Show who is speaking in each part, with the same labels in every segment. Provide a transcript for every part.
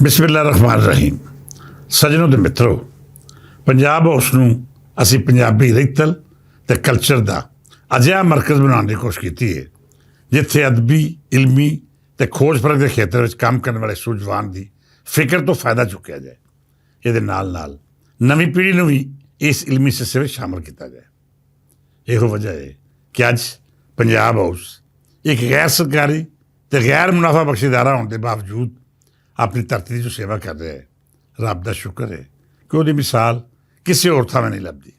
Speaker 1: ਬਿਸਮਿਲ੍ਲਾਹਿਰ ਰਹਿਮਾਨਿਰ ਰਹੀਮ। ਸੱਜਣੋ ਤੇ ਮਿੱਤਰੋ, ਪੰਜਾਬ ਹਾਊਸ ਨੂੰ ਅਸੀਂ ਪੰਜਾਬੀ ਰਹਿਤਲ ਅਤੇ ਕਲਚਰ ਦਾ ਅਜਿਹਾ ਮਰਕਜ਼ ਬਣਾਉਣ ਦੀ ਕੋਸ਼ਿਸ਼ ਕੀਤੀ ਹੈ ਜਿੱਥੇ ਅਦਬੀ, ਇਲਮੀ ਅਤੇ ਖੋਜ ਫਰਕ ਦੇ ਖੇਤਰ ਵਿੱਚ ਕੰਮ ਕਰਨ ਵਾਲੇ ਸੂਝਵਾਨ ਦੀ ਫਿਕਰ ਤੋਂ ਫਾਇਦਾ ਚੁੱਕਿਆ ਜਾਏ। ਇਹਦੇ ਨਾਲ ਨਾਲ ਨਵੀਂ ਪੀੜ੍ਹੀ ਨੂੰ ਵੀ ਇਸ ਇਲਮੀ ਸਿਲਸਿਲੇ ਵਿੱਚ ਸ਼ਾਮਲ ਕੀਤਾ ਜਾਏ। ਇਹੋ ਵਜ੍ਹਾ ਹੈ ਕਿ ਅੱਜ ਪੰਜਾਬ ਹਾਊਸ ਇੱਕ ਗੈਰ ਸਰਕਾਰੀ ਅਤੇ ਗੈਰ ਮੁਨਾਫਾ ਬਖਸ਼ ਅਦਾਰਾ ਹੋਣ ਦੇ ਬਾਵਜੂਦ ਆਪਣੀ ਧਰਤੀ ਦੀ ਜੋ ਸੇਵਾ ਕਰ ਰਿਹਾ ਹੈ, ਰੱਬ ਦਾ ਸ਼ੁਕਰ ਹੈ ਕਿ ਉਹਦੀ ਮਿਸਾਲ ਕਿਸੇ ਹੋਰ ਥਾਂ ਨਹੀਂ ਲੱਭਦੀ।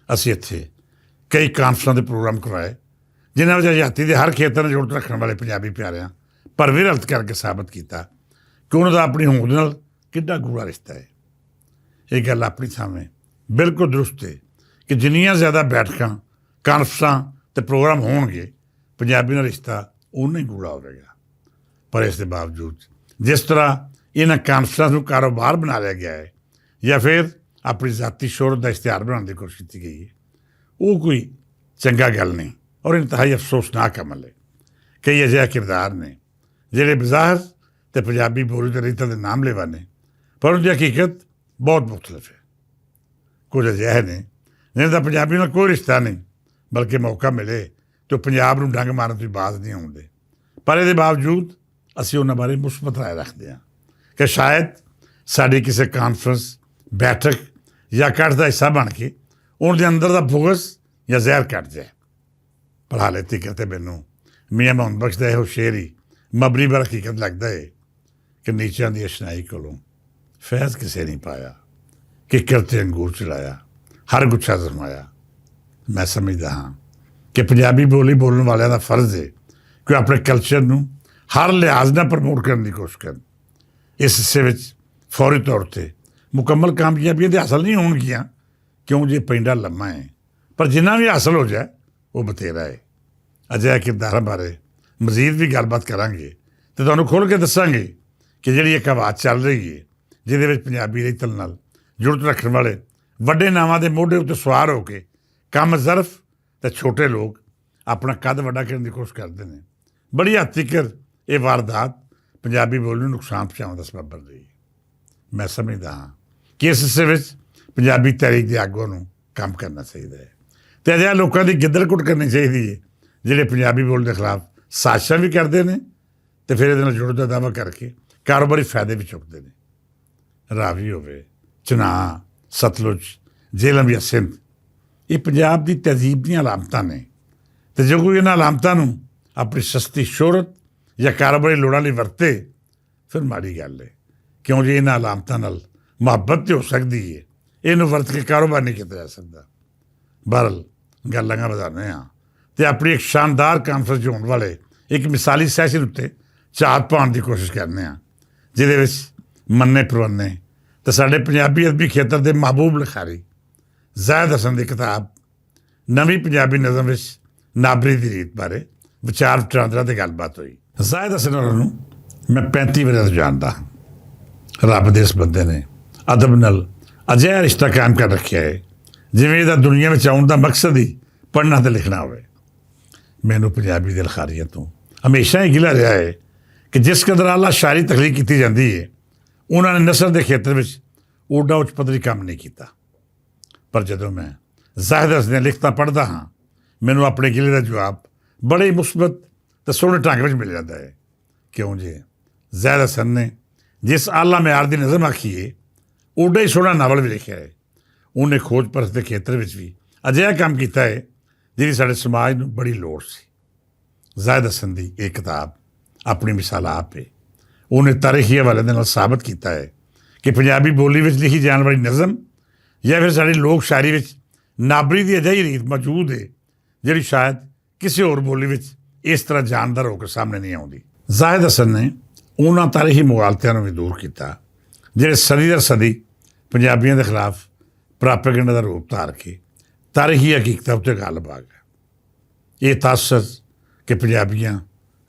Speaker 1: ਅਸੀਂ ਇੱਥੇ ਕਈ ਕਾਨਫਰੰਸਾਂ ਦੇ ਪ੍ਰੋਗਰਾਮ ਕਰਵਾਏ ਜਿਨ੍ਹਾਂ ਵਿੱਚ ਆਜ਼ਾਦੀ ਦੇ ਹਰ ਖੇਤਰ ਨਾਲ ਜੁੜਤ ਰੱਖਣ ਵਾਲੇ ਪੰਜਾਬੀ ਪਿਆਰਿਆਂ ਪਰ ਵਿਰਲਤ ਕਰਕੇ ਸਾਬਤ ਕੀਤਾ ਕਿ ਉਹਨਾਂ ਦਾ ਆਪਣੀ ਹੋਂਦ ਨਾਲ ਕਿੱਡਾ ਗੂੜਾ ਰਿਸ਼ਤਾ ਹੈ। ਇਹ ਗੱਲ ਆਪਣੀ ਥਾਵੇਂ ਬਿਲਕੁਲ ਦਰੁਸਤ ਹੈ ਕਿ ਜਿੰਨੀਆਂ ਜ਼ਿਆਦਾ ਬੈਠਕਾਂ, ਕਾਨਫਰੰਸਾਂ ਅਤੇ ਪ੍ਰੋਗਰਾਮ ਹੋਣਗੇ, ਪੰਜਾਬੀ ਨਾਲ ਰਿਸ਼ਤਾ ਓਨਾ ਹੀ ਗੂੜਾ ਹੋਵੇਗਾ। ਪਰ ਇਸ ਦੇ ਬਾਵਜੂਦ ਜਿਸ ਤਰ੍ਹਾਂ ਇਹਨਾਂ ਕਾਨਫਰੰਸ ਨੂੰ ਕਾਰੋਬਾਰ ਬਣਾ ਲਿਆ ਗਿਆ ਹੈ ਜਾਂ ਫਿਰ ਆਪਣੀ ਜ਼ਾਤੀ ਸ਼ੋਹਰਤ ਦਾ ਇਸ਼ਤਿਹਾਰ ਬਣਾਉਣ ਦੀ ਕੋਸ਼ਿਸ਼ ਕੀਤੀ ਗਈ ਹੈ, ਉਹ ਕੋਈ ਚੰਗਾ ਗੱਲ ਨਹੀਂ ਔਰ ਇੰਤਹਾਈ ਅਫਸੋਸਨਾਕ ਅਮਲ ਹੈ। ਕਈ ਅਜਿਹੇ ਕਿਰਦਾਰ ਨੇ ਜਿਹੜੇ ਬਜ਼ਾਹਰ ਅਤੇ ਪੰਜਾਬੀ ਬੋਲੀ ਅਤੇ ਰੀਤਾਂ ਦੇ ਨਾਮ ਲੈਵਾ ਨੇ, ਪਰ ਉਹਦੀ ਹਕੀਕਤ ਬਹੁਤ ਮੁਖਤਲਿਫ ਹੈ। ਕੁਝ ਅਜਿਹੇ ਨੇ ਜਿਹਨਾਂ ਦਾ ਪੰਜਾਬੀ ਨਾਲ ਕੋਈ ਰਿਸ਼ਤਾ ਨਹੀਂ, ਬਲਕਿ ਮੌਕਾ ਮਿਲੇ ਤਾਂ ਪੰਜਾਬ ਨੂੰ ਡੰਗ ਮਾਰਨ ਤੋਂ ਬਾਜ਼ ਨਹੀਂ ਆਉਂਦੇ। ਪਰ ਇਹਦੇ ਬਾਵਜੂਦ ਅਸੀਂ ਉਹਨਾਂ ਬਾਰੇ ਮੁਸਬਤ ਰਾਏ ਰੱਖਦੇ ਹਾਂ ਕਿ ਸ਼ਾਇਦ ਸਾਡੀ ਕਿਸੇ ਕਾਨਫਰੰਸ, ਬੈਠਕ ਜਾਂ ਇਕੱਠ ਦਾ ਹਿੱਸਾ ਬਣ ਕੇ ਉਹਨਾਂ ਦੇ ਅੰਦਰ ਦਾ ਬੁਗਜ਼ ਜਾਂ ਜ਼ਹਿਰ ਕੱਢ ਜਾਏ। ਪਰ ਹਾਲੇ ਤੀਕ ਤੇ ਮੈਨੂੰ ਮੀਆਂ ਮੁਹੰਮਦ ਬਖਸ਼ ਦਾ ਇਹੋ ਸ਼ੇਰ ਹੀ ਮਬਨੀ ਬਰ ਹਕੀਕਤ ਲੱਗਦਾ ਹੈ ਕਿ ਨੀਚਿਆਂ ਦੀ ਅਸ਼ਨਾਈ ਕੋਲੋਂ ਫੈਜ਼ ਕਿਸੇ ਨਹੀਂ ਪਾਇਆ, ਕਿੱਕਰ 'ਤੇ ਅੰਗੂਰ ਚਲਾਇਆ, ਹਰ ਗੁੱਛਾ ਜ਼ਮਾਇਆ। ਮੈਂ ਸਮਝਦਾ ਹਾਂ ਕਿ ਪੰਜਾਬੀ ਬੋਲੀ ਬੋਲਣ ਵਾਲਿਆਂ ਦਾ ਫਰਜ਼ ਹੈ ਕਿ ਉਹ ਆਪਣੇ ਕਲਚਰ ਨੂੰ ਹਰ ਲਿਹਾਜ਼ ਨਾਲ ਪ੍ਰਮੋਟ ਕਰਨ ਦੀ ਕੋਸ਼ਿਸ਼ ਕਰਨ। ਇਸ ਹਿੱਸੇ ਵਿੱਚ ਫੌਰੀ ਤੌਰ 'ਤੇ ਮੁਕੰਮਲ ਕਾਮਯਾਬੀਆਂ ਦੇ ਹਾਸਲ ਨਹੀਂ ਹੋਣਗੀਆਂ, ਕਿਉਂ ਜੇ ਪੈਂਡਾ ਲੰਮਾ ਹੈ, ਪਰ ਜਿੰਨਾ ਵੀ ਹਾਸਲ ਹੋ ਜਾਏ ਉਹ ਬਥੇਰਾ ਹੈ। ਅਜਿਹੇ ਕਿਰਦਾਰਾਂ ਬਾਰੇ ਮਜ਼ੀਦ ਵੀ ਗੱਲਬਾਤ ਕਰਾਂਗੇ ਅਤੇ ਤੁਹਾਨੂੰ ਖੋਲ੍ਹ ਕੇ ਦੱਸਾਂਗੇ ਕਿ ਜਿਹੜੀ ਇੱਕ ਆਵਾਜ਼ ਚੱਲ ਰਹੀ ਹੈ ਜਿਹਦੇ ਵਿੱਚ ਪੰਜਾਬੀ ਰਹਿਤਲ ਨਾਲ ਜੁੜਤ ਰੱਖਣ ਵਾਲੇ ਵੱਡੇ ਨਾਵਾਂ ਦੇ ਮੋਢੇ ਉੱਤੇ ਸਵਾਰ ਹੋ ਕੇ ਕਮ ਜ਼ਰਫ ਅਤੇ ਛੋਟੇ ਲੋਕ ਆਪਣਾ ਕੱਦ ਵੱਡਾ ਕਰਨ ਦੀ ਕੋਸ਼ਿਸ਼ ਕਰਦੇ ਨੇ। ਬੜੀ ਹੱਦ ਤੱਕ ਇਹ ਵਾਰਦਾਤ ਪੰਜਾਬੀ ਬੋਲੀ ਨੂੰ ਨੁਕਸਾਨ ਪਹੁੰਚਾਉਣ ਦਾ ਸਬੱਬ ਬਣ ਰਹੀ ਹੈ। ਮੈਂ ਸਮਝਦਾ ਹਾਂ ਕਿ ਇਸ ਹਿੱਸੇ ਵਿੱਚ ਪੰਜਾਬੀ ਤਹਿਰੀਕ ਦੇ ਆਗੂਆਂ ਨੂੰ ਕੰਮ ਕਰਨਾ ਚਾਹੀਦਾ ਹੈ ਅਤੇ ਅਜਿਹੇ ਲੋਕਾਂ ਦੀ ਗਿੱਦੜ ਕੁੱਟ ਕਰਨੀ ਚਾਹੀਦੀ ਹੈ ਜਿਹੜੇ ਪੰਜਾਬੀ ਬੋਲੀ ਦੇ ਖਿਲਾਫ ਸਾਜ਼ਿਸ਼ਾਂ ਵੀ ਕਰਦੇ ਨੇ ਅਤੇ ਫਿਰ ਇਹਦੇ ਨਾਲ ਜੁੜਨ ਦਾ ਦਾਅਵਾ ਕਰਕੇ ਕਾਰੋਬਾਰੀ ਫਾਇਦੇ ਵੀ ਚੁੱਕਦੇ ਨੇ। ਰਾਵੀ ਹੋਵੇ, ਚਨਾਹ, ਸਤਲੁਜ, ਜੇਹਲਮ ਜਾਂ ਸਿੰਧ, ਇਹ ਪੰਜਾਬ ਦੀ ਤਹਿਜ਼ੀਬ ਦੀਆਂ ਅਲਾਮਤਾਂ ਨੇ ਅਤੇ ਜੇ ਕੋਈ ਇਹਨਾਂ ਅਲਾਮਤਾਂ ਨੂੰ ਆਪਣੀ ਸਸਤੀ ਸ਼ੋਹਰਤ ਜਾਂ ਕਾਰੋਬਾਰੀ ਲੋੜਾਂ ਲਈ ਵਰਤੇ ਫਿਰ ਮਾੜੀ ਗੱਲ ਹੈ, ਕਿਉਂ ਜੇ ਇਹਨਾਂ ਅਲਾਮਤਾਂ ਨਾਲ ਮੁਹੱਬਤ ਤਾਂ ਹੋ ਸਕਦੀ ਹੈ, ਇਹਨੂੰ ਵਰਤ ਕੇ ਕਾਰੋਬਾਰ ਨਹੀਂ ਕੀਤਾ ਜਾ ਸਕਦਾ। ਬਹਰਹਾਲ ਗੱਲਾਂ ਵਧਾਉਂਦੇ ਹਾਂ ਅਤੇ ਆਪਣੀ ਇੱਕ ਸ਼ਾਨਦਾਰ ਕਾਨਫਰੰਸ ਹੋਣ ਵਾਲੇ ਇੱਕ ਮਿਸਾਲੀ ਸੈਸ਼ਨ ਉੱਤੇ ਝਾਤ ਪਾਉਣ ਦੀ ਕੋਸ਼ਿਸ਼ ਕਰਦੇ ਹਾਂ ਜਿਹਦੇ ਵਿੱਚ ਮੰਨੇ ਪ੍ਰਵੰਨੇ ਅਤੇ ਸਾਡੇ ਪੰਜਾਬੀ ਅਦਬੀ ਖੇਤਰ ਦੇ ਮਹਿਬੂਬ ਲਿਖਾਰੀ ਜ਼ਾਹਿਦ ਹਸਨ ਦੀ ਕਿਤਾਬ ਨਵੀਂ ਪੰਜਾਬੀ ਨਜ਼ਮ ਵਿੱਚ ਨਾਬਰੀ ਦੀ ਰੀਤ ਬਾਰੇ ਵਿਚਾਰ ਵਟਾਂਦਰਾ ਅਤੇ ਗੱਲਬਾਤ ਹੋਈ। ਜ਼ਾਹਿਦ ਹਸਨ ਹੋਰਾਂ ਨੂੰ ਮੈਂ 35 ਵਰ੍ਹਿਆਂ ਤੋਂ ਜਾਣਦਾ ਹਾਂ। ਰੱਬ ਦੇ ਇਸ ਬੰਦੇ ਨੇ ਅਦਬ ਨਾਲ ਅਜਿਹਾ ਰਿਸ਼ਤਾ ਕਾਇਮ ਕਰ ਰੱਖਿਆ ਹੈ ਜਿਵੇਂ ਇਹਦਾ ਦੁਨੀਆ ਵਿੱਚ ਆਉਣ ਦਾ ਮਕਸਦ ਹੀ ਪੜ੍ਹਨਾ ਅਤੇ ਲਿਖਣਾ ਹੋਵੇ। ਮੈਨੂੰ ਪੰਜਾਬੀ ਦੇ ਲਿਖਾਰੀਆਂ ਤੋਂ ਹਮੇਸ਼ਾ ਹੀ ਗਿਲਾ ਰਿਹਾ ਹੈ ਕਿ ਜਿਸ ਕਦਰ ਆਲਾ ਸ਼ਾਇਰੀ ਤਖਲੀਕ ਕੀਤੀ ਜਾਂਦੀ ਹੈ, ਉਹਨਾਂ ਨੇ ਨਸਰ ਦੇ ਖੇਤਰ ਵਿੱਚ ਓਡਾ ਉੱਚ ਪੱਧਰੀ ਕੰਮ ਨਹੀਂ ਕੀਤਾ। ਪਰ ਜਦੋਂ ਮੈਂ ਜ਼ਾਹਿਦ ਹਸਨ ਦੀਆਂ ਲਿਖਤਾਂ ਪੜ੍ਹਦਾ ਹਾਂ, ਮੈਨੂੰ ਆਪਣੇ ਗਿਲੇ ਦਾ ਜਵਾਬ ਬੜੇ ਹੀ ਮੁਸਬਤ ਅਤੇ ਸੋਹਣੇ ਢੰਗ ਵਿੱਚ ਮਿਲ ਜਾਂਦਾ ਹੈ, ਕਿਉਂ ਜੇ ਜ਼ਾਹਿਦ ਹਸਨ ਨੇ ਜਿਸ ਆਲਾ ਮਿਆਰ ਦੀ ਨਜ਼ਮ ਆਖੀ ਹੈ, ਓਡਾ ਹੀ ਸੋਹਣਾ ਨਾਵਲ ਵੀ ਲਿਖਿਆ ਹੈ। ਉਹਨੇ ਖੋਜ ਪਰਖ ਦੇ ਖੇਤਰ ਵਿੱਚ ਵੀ ਅਜਿਹਾ ਕੰਮ ਕੀਤਾ ਹੈ ਜਿਹਦੀ ਸਾਡੇ ਸਮਾਜ ਨੂੰ ਬੜੀ ਲੋੜ ਸੀ। ਜ਼ਾਹਿਦ ਹਸਨ ਦੀ ਇਹ ਕਿਤਾਬ ਆਪਣੀ ਮਿਸਾਲ ਆਪ ਹੈ। ਉਹਨੇ ਤਾਰੀਖੀ ਹਵਾਲੇ ਦੇ ਨਾਲ ਸਾਬਤ ਕੀਤਾ ਹੈ ਕਿ ਪੰਜਾਬੀ ਬੋਲੀ ਵਿੱਚ ਲਿਖੀ ਜਾਣ ਵਾਲੀ ਨਜ਼ਮ ਜਾਂ ਫਿਰ ਸਾਡੀ ਲੋਕ ਸ਼ਾਇਰੀ ਵਿੱਚ ਨਾਬਰੀ ਦੀ ਅਜਿਹੀ ਰੀਤ ਮੌਜੂਦ ਹੈ ਜਿਹੜੀ ਸ਼ਾਇਦ ਕਿਸੇ ਹੋਰ ਬੋਲੀ ਵਿੱਚ ਇਸ ਤਰ੍ਹਾਂ ਜਾਨਦਾਰ ਹੋ ਕੇ ਸਾਹਮਣੇ ਨਹੀਂ ਆਉਂਦੀ। ਜ਼ਾਹਿਦ ਹਸਨ ਨੇ ਉਹਨਾਂ ਤਾਰੀਖੀ ਮੁਗਾਲਤਿਆਂ ਨੂੰ ਵੀ ਦੂਰ ਕੀਤਾ ਜਿਹੜੇ ਸਦੀ ਦਰ ਸਦੀ ਪੰਜਾਬੀਆਂ ਦੇ ਖਿਲਾਫ ਪ੍ਰਾਪੇਗੰਡਾ ਦਾ ਰੂਪ ਧਾਰ ਕੇ ਤਾਰੀਖੀ ਹਕੀਕਤਾਂ ਉੱਤੇ ਗਾਲਬ ਆ ਗਿਆ। ਇਹ ਤਾਸਰ ਕਿ ਪੰਜਾਬੀਆਂ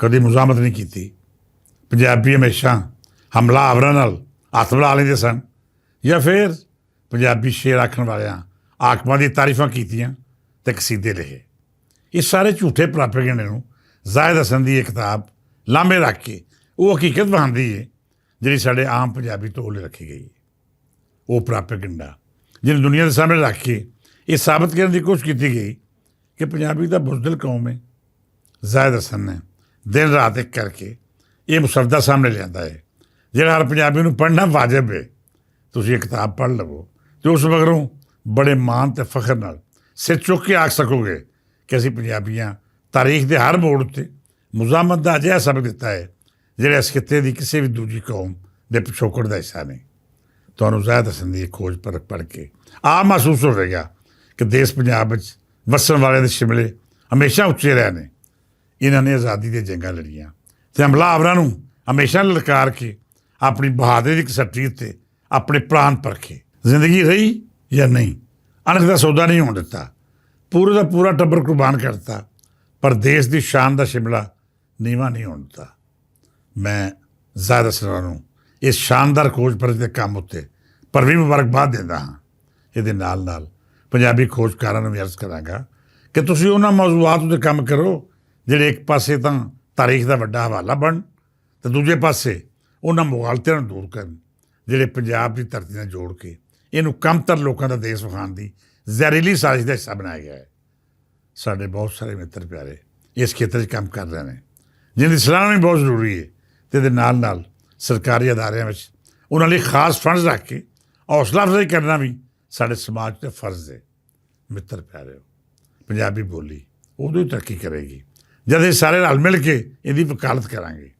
Speaker 1: ਕਦੇ ਮੁਜ਼ਾਮਤ ਨਹੀਂ ਕੀਤੀ, ਪੰਜਾਬੀ ਹਮੇਸ਼ਾ ਹਮਲਾਵਰਾਂ ਨਾਲ ਹੱਥ ਮਿਲਾ ਲੈਂਦੇ ਸਨ ਜਾਂ ਫਿਰ ਪੰਜਾਬੀ ਸ਼ੇਰ ਆਖਣ ਵਾਲਿਆਂ ਆਕਮਾਂ ਦੀ ਤਾਰੀਫਾਂ ਕੀਤੀਆਂ ਅਤੇ ਕਸੀਦੇ ਲਿਖੇ। ਇਹ ਸਾਰੇ ਝੂਠੇ ਪ੍ਰਾਪੇਗੰਡੇ ਨੂੰ ਜ਼ਾਹਿਦ ਹਸਨ ਦੀ ਇਹ ਕਿਤਾਬ ਲਾਂਭੇ ਰੱਖ ਕੇ ਉਹ ਹਕੀਕਤ ਬਹਾਉਂਦੀ ਹੈ ਜਿਹੜੀ ਸਾਡੇ ਆਮ ਪੰਜਾਬੀ ਤੋਂ ਉਹਲੇ ਰੱਖੀ ਗਈ ਉਹ ਪ੍ਰਾਪੇਗੰਡਾ ਜਿਹਨੂੰ ਦੁਨੀਆ ਦੇ ਸਾਹਮਣੇ ਰੱਖ ਕੇ ਇਹ ਸਾਬਤ ਕਰਨ ਦੀ ਕੋਸ਼ਿਸ਼ ਕੀਤੀ ਗਈ ਕਿ ਪੰਜਾਬੀ ਤਾਂ ਬੁਜ਼ਦਿਲ ਕੌਮ ਹੈ। ਜ਼ਾਹਿਦ ਹਸਨ ਨੇ ਦਿਨ ਰਾਤ ਇੱਕ ਕਰਕੇ ਇਹ ਮੁਸੱਵਦਾ ਸਾਹਮਣੇ ਲਿਆਂਦਾ ਹੈ ਜਿਹੜਾ ਹਰ ਪੰਜਾਬੀ ਨੂੰ ਪੜ੍ਹਨਾ ਵਾਜਬ ਹੈ। ਤੁਸੀਂ ਇਹ ਕਿਤਾਬ ਪੜ੍ਹ ਲਵੋ ਅਤੇ ਉਸ ਮਗਰੋਂ ਬੜੇ ਮਾਣ ਅਤੇ ਫਖਰ ਨਾਲ ਸਿਰ ਚੁੱਕ ਕੇ ਆਖ ਸਕੋਗੇ ਕਿ ਅਸੀਂ ਪੰਜਾਬੀਆਂ ਤਾਰੀਖ ਦੇ ਹਰ ਮੋੜ ਉੱਤੇ ਮੁਜ਼ਾਮਤ ਦਾ ਅਜਿਹਾ ਸਬਕ ਦਿੱਤਾ ਹੈ ਜਿਹੜਾ ਇਸ ਖਿੱਤੇ ਦੀ ਕਿਸੇ ਵੀ ਦੂਜੀ ਕੌਮ ਦੇ ਪਿਛੋਕੜ ਦਾ ਹਿੱਸਾ ਨਹੀਂ। ਤੁਹਾਨੂੰ ਜ਼ਾਹਿਦ ਹਸਨ ਦੀ ਖੋਜ ਪੜ੍ਹ ਕੇ ਆਹ ਮਹਿਸੂਸ ਹੋਵੇਗਾ ਕਿ ਦੇਸ਼ ਪੰਜਾਬ ਵਿੱਚ ਵਸਣ ਵਾਲਿਆਂ ਦੇ ਸ਼ਿਮਲੇ ਹਮੇਸ਼ਾ ਉੱਚੇ ਰਹੇ ਨੇ। ਇਹਨਾਂ ਨੇ ਆਜ਼ਾਦੀ ਦੀਆਂ ਜੰਗਾਂ ਲੜੀਆਂ ਅਤੇ ਹਮਲਾਵਰਾਂ ਨੂੰ ਹਮੇਸ਼ਾ ਲਲਕਾਰ ਕੇ ਆਪਣੀ ਬਹਾਦਰੀ ਦੀ ਕਸੱਟੀ ਉੱਤੇ ਆਪਣੇ ਪ੍ਰਾਣ ਪਰਖੇ। ਜ਼ਿੰਦਗੀ ਰਹੀ ਜਾਂ ਨਹੀਂ, ਅਣਖ ਦਾ ਸੌਦਾ ਨਹੀਂ ਹੋਣ ਦਿੱਤਾ। ਪੂਰੇ ਦਾ ਪੂਰਾ ਟੱਬਰ ਕੁਰਬਾਨ ਕਰ ਦਿੱਤਾ, ਪਰ ਦੇਸ਼ ਦੀ ਸ਼ਾਨ ਦਾ ਸ਼ਿਮਲਾ ਨੀਵਾਂ ਨਹੀਂ ਹੋਣ ਦਿੱਤਾ। ਮੈਂ ਜ਼ਾਹਿਦ ਹਸਨ ਨੂੰ ਇਸ ਸ਼ਾਨਦਾਰ ਖੋਜ ਪਰਖ ਦੇ ਕੰਮ ਉੱਤੇ ਭਰਵੀਂ ਮੁਬਾਰਕਬਾਦ ਦਿੰਦਾ ਹਾਂ। ਇਹਦੇ ਨਾਲ ਨਾਲ ਪੰਜਾਬੀ ਖੋਜਕਾਰਾਂ ਨੂੰ ਵੀ ਅਰਜ਼ ਕਰਾਂਗਾ ਕਿ ਤੁਸੀਂ ਉਹਨਾਂ ਮੌਜ਼ੂਆਤ ਉੱਤੇ ਕੰਮ ਕਰੋ ਜਿਹੜੇ ਇੱਕ ਪਾਸੇ ਤਾਂ ਤਾਰੀਖ ਦਾ ਵੱਡਾ ਹਵਾਲਾ ਬਣ ਅਤੇ ਦੂਜੇ ਪਾਸੇ ਉਹਨਾਂ ਮੁਗਾਲਤਿਆਂ ਨੂੰ ਦੂਰ ਕਰਨ ਜਿਹੜੇ ਪੰਜਾਬ ਦੀ ਧਰਤੀ ਨਾਲ ਜੋੜ ਕੇ ਇਹਨੂੰ ਕਮਤਰ ਲੋਕਾਂ ਦਾ ਦੇਸ਼ ਵਿਖਾਉਣ ਦੀ ਜ਼ਹਿਰੀਲੀ ਸਾਜ਼ਿਸ਼ ਦਾ ਹਿੱਸਾ ਬਣਾਇਆ ਗਿਆ ਹੈ। ਸਾਡੇ ਬਹੁਤ ਸਾਰੇ ਮਿੱਤਰ ਪਿਆਰੇ ਇਸ ਖੇਤਰ 'ਚ ਕੰਮ ਕਰ ਰਹੇ ਨੇ ਜਿਹਦੀ ਸਲਾਹ ਵੀ ਬਹੁਤ ਜ਼ਰੂਰੀ ਹੈ ਅਤੇ ਇਹਦੇ ਨਾਲ ਨਾਲ ਸਰਕਾਰੀ ਅਦਾਰਿਆਂ ਵਿੱਚ ਉਹਨਾਂ ਲਈ ਖਾਸ ਫੰਡਸ ਰੱਖ ਕੇ ਹੌਸਲਾ ਅਫਜ਼ਾਈ ਕਰਨਾ ਵੀ ਸਾਡੇ ਸਮਾਜ 'ਤੇ ਫਰਜ਼ ਹੈ। ਮਿੱਤਰ ਪਿਆਰਿਓ, ਪੰਜਾਬੀ ਬੋਲੀ ਉਦੋਂ ਹੀ ਤਰੱਕੀ ਕਰੇਗੀ ਜਦ ਇਹ ਸਾਰੇ ਰਲ ਮਿਲ ਕੇ ਇਹਦੀ ਵਕਾਲਤ ਕਰਾਂਗੇ।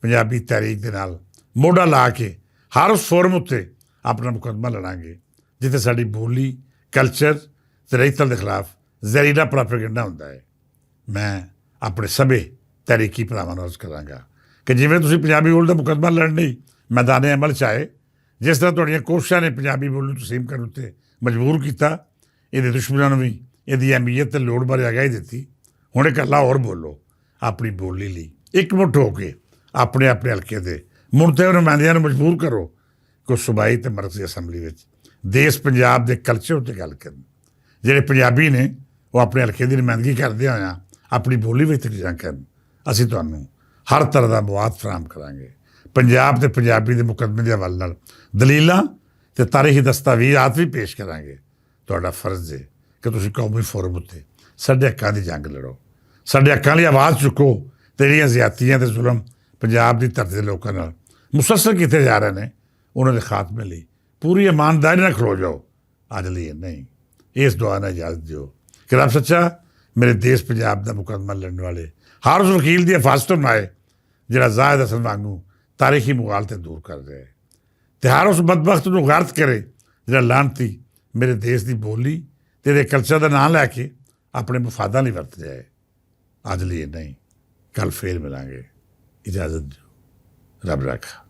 Speaker 1: ਪੰਜਾਬੀ ਤਹਿਰੀਕ ਦੇ ਨਾਲ ਮੋਢਾ ਲਾ ਕੇ ਹਰ ਉਸ ਫੋਰਮ ਉੱਤੇ ਆਪਣਾ ਮੁਕੱਦਮਾ ਲੜਾਂਗੇ ਜਿੱਥੇ ਸਾਡੀ ਬੋਲੀ, ਕਲਚਰ ਅਤੇ ਰਹਿਤਲ ਦੇ ਖਿਲਾਫ ਜ਼ਹਿਰੀਲਾ ਪ੍ਰਾਪੇਗੰਡਾ ਹੁੰਦਾ ਹੈ। ਮੈਂ ਆਪਣੇ ਸਭੇ ਤਹਿਰੀਕੀ ਭਰਾਵਾਂ ਨੂੰ ਅਰਜ਼ ਕਰਾਂਗਾ ਕਿ ਜਿਵੇਂ ਤੁਸੀਂ ਪੰਜਾਬੀ ਬੋਲੀ ਦਾ ਮੁਕੱਦਮਾ ਲੜਨ ਲਈ ਮੈਦਾਨੇ ਅਮਲ 'ਚ ਆਏ, ਜਿਸ ਤਰ੍ਹਾਂ ਤੁਹਾਡੀਆਂ ਕੋਸ਼ਿਸ਼ਾਂ ਨੇ ਪੰਜਾਬੀ ਬੋਲੀ ਨੂੰ ਤਸਲੀਮ ਕਰਨ ਉੱਤੇ ਮਜਬੂਰ ਕੀਤਾ, ਇਹਦੇ ਦੁਸ਼ਮਣਾਂ ਨੂੰ ਵੀ ਇਹਦੀ ਅਹਿਮੀਅਤ ਅਤੇ ਲੋੜ ਬਾਰੇ ਆਗਾਹੀ ਦਿੱਤੀ। ਹੁਣ ਇਕੱਲਾ ਹੋਰ ਬੋਲੋ ਆਪਣੀ ਬੋਲੀ ਲਈ ਇਕਮੁੱਠ ਹੋ ਕੇ ਆਪਣੇ ਆਪਣੇ ਹਲਕੇ ਦੇ ਮੁਨਤਖਬ ਨੁਮਾਇੰਦਿਆਂ ਨੂੰ ਮਜਬੂਰ ਕਰੋ ਕਿ ਉਹ ਸੂਬਾਈ ਅਤੇ ਮਰਕਜ਼ੀ ਅਸੈਂਬਲੀ ਵਿੱਚ ਦੇਸ਼ ਪੰਜਾਬ ਦੇ ਕਲਚਰ ਉੱਤੇ ਗੱਲ ਕਰਨ। ਜਿਹੜੇ ਪੰਜਾਬੀ ਨੇ ਉਹ ਆਪਣੇ ਹਲਕੇ ਦੀ ਨੁਮਾਇੰਦਗੀ ਕਰਦੇ ਹੋਇਆਂ ਆਪਣੀ ਬੋਲੀ ਵਿੱਚ ਤਕਰੀਰਾਂ ਕਰਨ। ਅਸੀਂ ਤੁਹਾਨੂੰ ਹਰ ਤਰ੍ਹਾਂ ਦਾ ਮਵਾਦ ਫਰਾਹਮ ਕਰਾਂਗੇ। ਪੰਜਾਬ ਅਤੇ ਪੰਜਾਬੀ ਦੇ ਮੁਕੱਦਮੇ ਦੇ ਹਵਾਲੇ ਨਾਲ ਦਲੀਲਾਂ ਅਤੇ ਤਾਰੀਖੀ ਦਸਤਾਵੇਜ਼ਾਤ ਵੀ ਪੇਸ਼ ਕਰਾਂਗੇ। ਤੁਹਾਡਾ ਫਰਜ਼ ਹੈ ਕਿ ਤੁਸੀਂ ਕੌਮੀ ਫੋਰਮ ਉੱਤੇ ਸਾਡੇ ਹੱਕਾਂ ਦੀ ਜੰਗ ਲੜੋ, ਸਾਡੇ ਹੱਕਾਂ ਲਈ ਆਵਾਜ਼ ਚੁੱਕੋ ਅਤੇ ਜਿਹੜੀਆਂ ਜ਼ਿਆਦਤੀਆਂ ਅਤੇ ਜ਼ੁਲਮ ਪੰਜਾਬ ਦੀ ਧਰਤੀ ਦੇ ਲੋਕਾਂ ਨਾਲ ਮੁਸਲਸਲ ਕੀਤੇ ਜਾ ਰਹੇ ਨੇ ਉਹਨਾਂ ਦੇ ਖਾਤਮੇ ਲਈ ਪੂਰੀ ਇਮਾਨਦਾਰੀ ਨਾਲ ਖਲੋ ਜਾਓ। ਅੱਜ ਲਈ ਇੰਨਾ ਹੀ। ਇਸ ਦੁਆ ਨਾਲ ਇਜਾਜ਼ਤ ਦਿਓ ਕਿ ਰੱਬ ਸੱਚਾ ਮੇਰੇ ਦੇਸ਼ ਪੰਜਾਬ ਦਾ ਮੁਕੱਦਮਾ ਲੜਨ ਵਾਲੇ ਹਰ ਉਸ ਵਕੀਲ ਦੀ ਹਿਫਾਜ਼ਤ ਬਣਾਏ ਜਿਹੜਾ ਜ਼ਾਹਿਦ ਹਸਨ ਵਾਂਗੂ ਤਾਰੀਖੀ ਮੁਗਾਲਤੇ ਦੂਰ ਕਰ ਰਿਹਾ ਹੈ, ਅਤੇ ਹਰ ਉਸ ਬਦਬਖਤ ਨੂੰ ਗਾਰਤ ਕਰੇ ਜਿਹੜਾ ਲਾਹਨਤੀ ਮੇਰੇ ਦੇਸ਼ ਦੀ ਬੋਲੀ ਅਤੇ ਇਹਦੇ ਕਲਚਰ ਦਾ ਨਾਂ ਲੈ ਕੇ ਆਪਣੇ ਮਫਾਦਾਂ ਲਈ ਵਰਤ ਰਿਹਾ ਹੈ। ਅੱਜ ਲਈ ਇੰਨਾ ਹੀ। ਕੱਲ੍ਹ ਫੇਰ ਮਿਲਾਂਗੇ। ਇਜਾਜ਼ਤ ਦਿਓ। ਰੱਬ ਰਾਖਾ।